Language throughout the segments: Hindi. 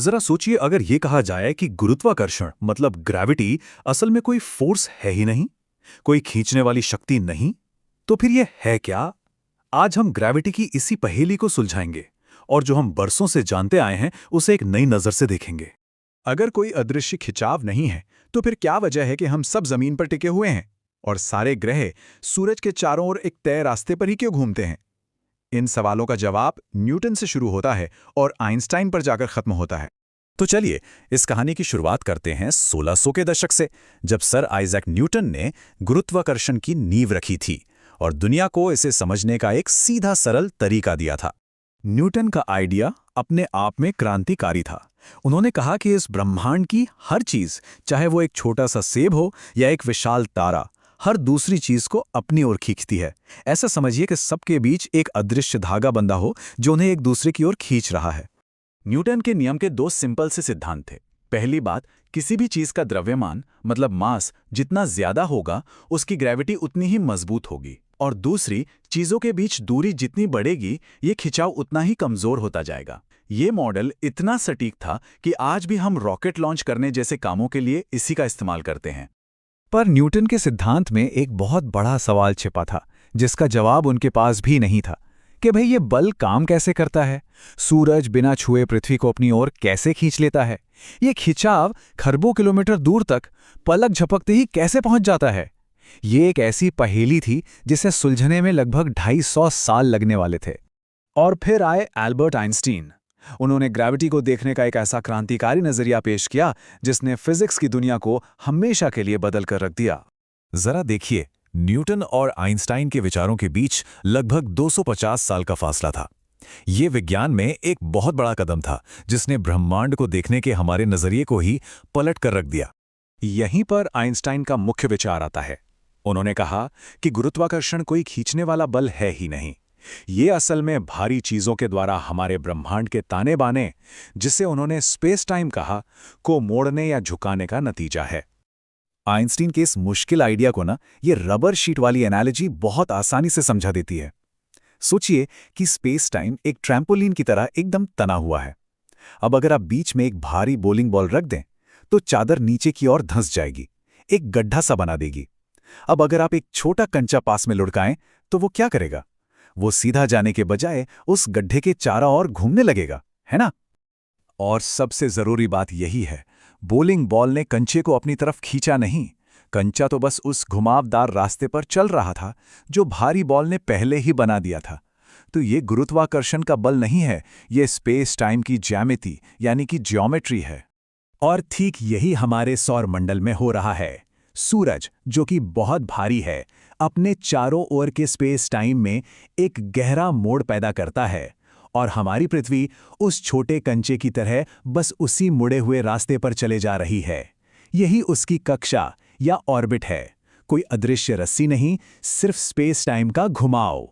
जरा सोचिए, अगर ये कहा जाए कि गुरुत्वाकर्षण मतलब ग्रेविटी असल में कोई फोर्स है ही नहीं, कोई खींचने वाली शक्ति नहीं, तो फिर ये है क्या? आज हम ग्रेविटी की इसी पहेली को सुलझाएंगे और जो हम बरसों से जानते आए हैं उसे एक नई नजर से देखेंगे। अगर कोई अदृश्य खिंचाव नहीं है तो फिर क्या वजह है कि हम सब जमीन पर टिके हुए हैं और सारे ग्रह सूरज के चारों ओर एक तय रास्ते पर ही क्यों घूमते हैं? इन सवालों का जवाब न्यूटन से शुरू होता है और आइंस्टाइन पर जाकर खत्म होता है। तो चलिए इस कहानी की शुरुआत करते हैं 1600 के दशक से, जब सर आइजैक न्यूटन ने गुरुत्वाकर्षण की नींव रखी थी और दुनिया को इसे समझने का एक सीधा सरल तरीका दिया था। न्यूटन का आइडिया अपने आप में क्रांतिकारी था। उन्होंने कहा कि इस ब्रह्मांड की हर चीज, चाहे वो एक छोटा सा सेब हो या एक विशाल तारा, हर दूसरी चीज को अपनी ओर खींचती है। ऐसा समझिए कि सबके बीच एक अदृश्य धागा बंधा हो जो उन्हें एक दूसरे की ओर खींच रहा है। न्यूटन के नियम के दो सिंपल से सिद्धांत थे। पहली बात, किसी भी चीज का द्रव्यमान मतलब मास जितना ज्यादा होगा उसकी ग्रेविटी उतनी ही मजबूत होगी, और दूसरी, चीजों के बीच दूरी जितनी बढ़ेगी ये खिंचाव उतना ही कमजोर होता जाएगा। ये मॉडल इतना सटीक था कि आज भी हम रॉकेट लॉन्च करने जैसे कामों के लिए इसी का इस्तेमाल करते हैं। पर न्यूटन के सिद्धांत में एक बहुत बड़ा सवाल छिपा था, जिसका जवाब उनके पास भी नहीं था कि भाई ये बल काम कैसे करता है। सूरज बिना छुए पृथ्वी को अपनी ओर कैसे खींच लेता है? ये खिंचाव खरबों किलोमीटर दूर तक पलक झपकते ही कैसे पहुंच जाता है? ये एक ऐसी पहेली थी जिसे सुलझने में लगभग 250 साल लगने वाले थे। और फिर आए एल्बर्ट आइंस्टीन। उन्होंने ग्रेविटी को देखने का एक ऐसा क्रांतिकारी नजरिया पेश किया जिसने फिजिक्स की दुनिया को हमेशा के लिए बदल कर रख दिया। जरा देखिए, न्यूटन और आइंस्टाइन के विचारों के बीच लगभग 250 साल का फासला था। ये विज्ञान में एक बहुत बड़ा कदम था जिसने ब्रह्मांड को देखने के हमारे नजरिए को ही पलट कर रख दिया। यहीं पर आइंस्टाइन का मुख्य विचार आता है। उन्होंने कहा कि गुरुत्वाकर्षण कोई खींचने वाला बल है ही नहीं, ये असल में भारी चीजों के द्वारा हमारे ब्रह्मांड के ताने बाने, जिसे उन्होंने स्पेस टाइम कहा, को मोड़ने या झुकाने का नतीजा है। आइंस्टीन के इस मुश्किल आइडिया को ये रबर शीट वाली एनालॉजी बहुत आसानी से समझा देती है। सोचिए कि स्पेस टाइम एक ट्रैम्पोलिन की तरह एकदम तना हुआ है। अब अगर आप बीच में एक भारी बोलिंग बॉल रख दें तो चादर नीचे की ओर धंस जाएगी, एक गड्ढा सा बना देगी। अब अगर आप एक छोटा कंचा पास में लुढ़काएं तो वो क्या करेगा? वो सीधा जाने के बजाय उस गड्ढे के चारों ओर घूमने लगेगा, है ना? और सबसे जरूरी बात यही है, बोलिंग बॉल ने कंचे को अपनी तरफ खींचा नहीं। कंचा तो बस उस घुमावदार रास्ते पर चल रहा था जो भारी बॉल ने पहले ही बना दिया था। तो ये गुरुत्वाकर्षण का बल नहीं है, ये स्पेस टाइम की ज्यामिति यानी कि ज्योमेट्री है। और ठीक यही हमारे सौर मंडल में हो रहा है। सूरज, जो कि बहुत भारी है, अपने चारों ओर के स्पेस टाइम में एक गहरा मोड़ पैदा करता है, और हमारी पृथ्वी उस छोटे कंचे की तरह बस उसी मुड़े हुए रास्ते पर चले जा रही है। यही उसकी कक्षा या ऑर्बिट है, कोई अदृश्य रस्सी नहीं, सिर्फ स्पेस टाइम का घुमाव।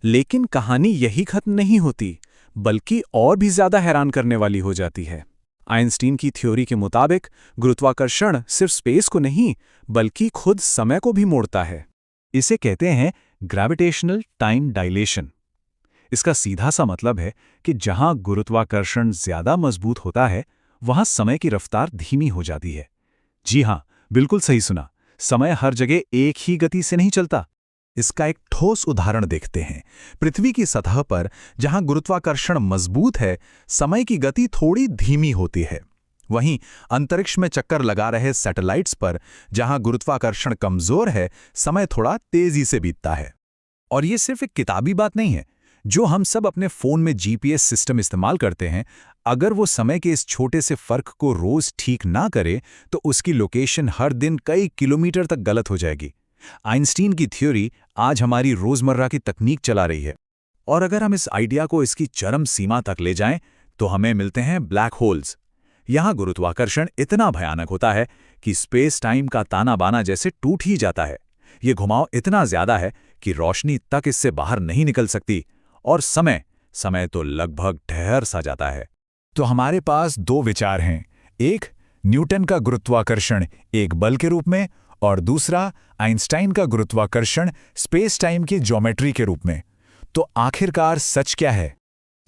लेकिन कहानी यही खत्म नहीं होती, बल्कि और भी ज्यादा हैरान करने वाली हो जाती है। आइंस्टीन की थ्योरी के मुताबिक गुरुत्वाकर्षण सिर्फ स्पेस को नहीं बल्कि खुद समय को भी मोड़ता है। इसे कहते हैं ग्रेविटेशनल टाइम डायलेशन। इसका सीधा सा मतलब है कि जहां गुरुत्वाकर्षण ज्यादा मजबूत होता है वहां समय की रफ्तार धीमी हो जाती है। जी हां, बिल्कुल सही सुना, समय हर जगह एक ही गति से नहीं चलता। इसका एक ठोस उदाहरण देखते हैं। पृथ्वी की सतह पर जहां गुरुत्वाकर्षण मजबूत है, समय की गति थोड़ी धीमी होती है। वहीं अंतरिक्ष में चक्कर लगा रहे सैटेलाइट्स पर जहां गुरुत्वाकर्षण कमजोर है, समय थोड़ा तेजी से बीतता है। और ये सिर्फ एक किताबी बात नहीं है। जो हम सब अपने फोन में जीपीएस सिस्टम इस्तेमाल करते हैं, अगर वो समय के इस छोटे से फर्क को रोज ठीक ना करे तो उसकी लोकेशन हर दिन कई किलोमीटर तक गलत हो जाएगी। आइंस्टीन की थ्योरी आज हमारी रोजमर्रा की तकनीक चला रही है। और अगर हम इस आइडिया को इसकी चरम सीमा तक ले जाएं तो हमें मिलते हैं ब्लैक होल्स। यहां गुरुत्वाकर्षण इतना भयानक होता है कि स्पेस टाइम का ताना बाना जैसे टूट ही जाता है। ये घुमाव इतना ज्यादा है कि रोशनी तक इससे बाहर नहीं निकल सकती, और समय तो लगभग ठहर सा जाता है। तो हमारे पास दो विचार हैं, एक न्यूटन का गुरुत्वाकर्षण एक बल के रूप में, और दूसरा आइंस्टाइन का गुरुत्वाकर्षण स्पेस टाइम की ज्योमेट्री के रूप में। तो आखिरकार सच क्या है?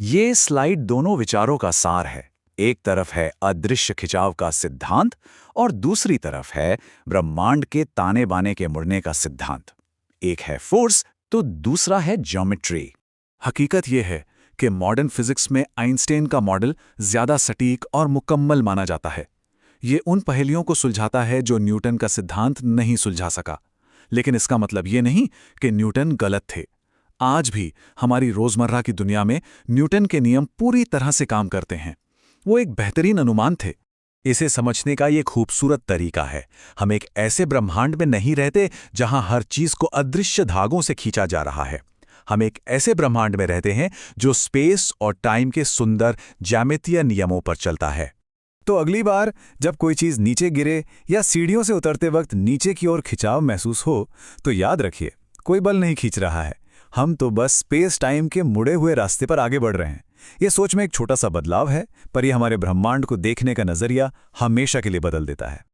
ये स्लाइड दोनों विचारों का सार है। एक तरफ है अदृश्य खिंचाव का सिद्धांत और दूसरी तरफ है ब्रह्मांड के ताने बाने के मुड़ने का सिद्धांत। एक है फोर्स तो दूसरा है ज्योमेट्री। हकीकत यह है कि मॉडर्न फिजिक्स में आइंस्टाइन का मॉडल ज्यादा सटीक और मुकम्मल माना जाता है। ये उन पहेलियों को सुलझाता है जो न्यूटन का सिद्धांत नहीं सुलझा सका। लेकिन इसका मतलब ये नहीं कि न्यूटन गलत थे। आज भी हमारी रोजमर्रा की दुनिया में न्यूटन के नियम पूरी तरह से काम करते हैं। वो एक बेहतरीन अनुमान थे। इसे समझने का ये खूबसूरत तरीका है। हम एक ऐसे ब्रह्मांड में नहीं रहते जहां हर चीज को अदृश्य धागों से खींचा जा रहा है। हम एक ऐसे ब्रह्मांड में रहते हैं जो स्पेस और टाइम के सुंदर ज्यामितीय नियमों पर चलता है। तो अगली बार जब कोई चीज नीचे गिरे या सीढ़ियों से उतरते वक्त नीचे की ओर खिंचाव महसूस हो तो याद रखिए, कोई बल नहीं खींच रहा है। हम तो बस स्पेस टाइम के मुड़े हुए रास्ते पर आगे बढ़ रहे हैं। ये सोच में एक छोटा सा बदलाव है, पर यह हमारे ब्रह्मांड को देखने का नजरिया हमेशा के लिए बदल देता है।